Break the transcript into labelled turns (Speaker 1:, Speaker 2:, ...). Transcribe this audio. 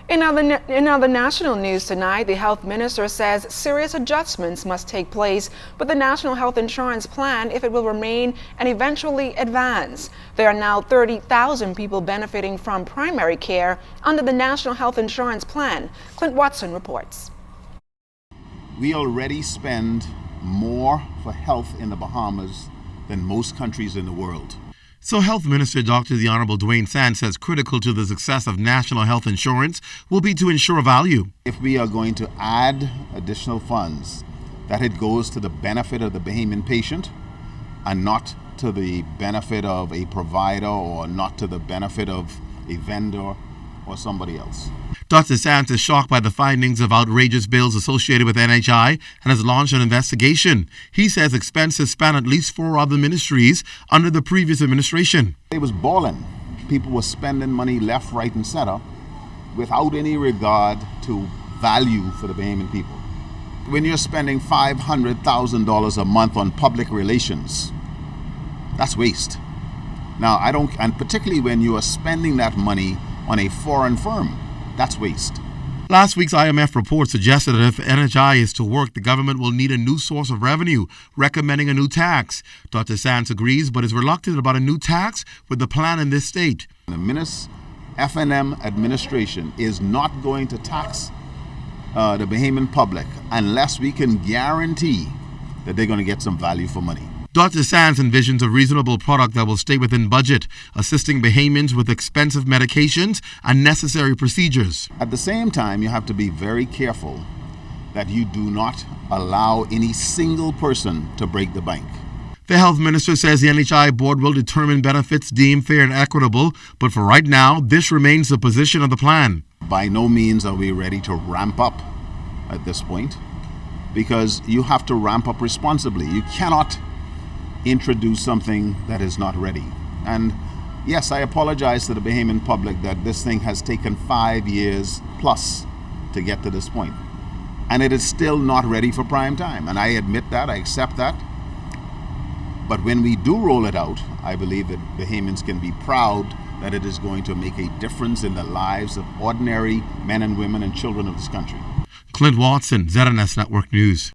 Speaker 1: In other national news tonight, the health minister says serious adjustments must take place with the National Health Insurance Plan if it will remain and eventually advance. There are now 30,000 people benefiting from primary care under the National Health Insurance Plan. Clint Watson reports.
Speaker 2: We already spend more for health in the Bahamas than most countries in the world.
Speaker 3: So Health Minister Dr. The Honorable Dwayne Sand says critical to the success of national health insurance will be to ensure value.
Speaker 2: If we are going to add additional funds, that it goes to the benefit of the Bahamian patient and not to the benefit of a provider or not to the benefit of a vendor or somebody else.
Speaker 3: Dr. Sands is shocked by the findings of outrageous bills associated with N.H.I. and has launched an investigation. He says expenses span at least 4 other ministries under the previous administration.
Speaker 2: It was balling. People were spending money left, right, and center without any regard to value for the Bahamian people. When you're spending $500,000 a month on public relations, that's waste. Now, and particularly when you are spending that money on a foreign firm, that's waste.
Speaker 3: Last week's IMF report suggested that if N.H.I. is to work, the government will need a new source of revenue, recommending a new tax. Dr. Sands agrees, but is reluctant about a new tax with the plan in this state.
Speaker 2: The F&M administration is not going to tax the Bahamian public unless we can guarantee that they're going to get some value for money.
Speaker 3: Dr. Sands envisions a reasonable product that will stay within budget, assisting Bahamians with expensive medications and necessary procedures.
Speaker 2: At the same time, you have to be very careful that you do not allow any single person to break the bank.
Speaker 3: The health minister says the N.H.I. board will determine benefits deemed fair and equitable, but for right now, this remains the position of the plan.
Speaker 2: By no means are we ready to ramp up at this point, because you have to ramp up responsibly. You cannot introduce something that is not ready. And yes, I apologize to the Bahamian public that this thing has taken 5 years plus to get to this point. And it is still not ready for prime time. And I admit that, I accept that. But when we do roll it out, I believe that Bahamians can be proud that it is going to make a difference in the lives of ordinary men and women and children of this country.
Speaker 3: Clint Watson, ZNS Network News.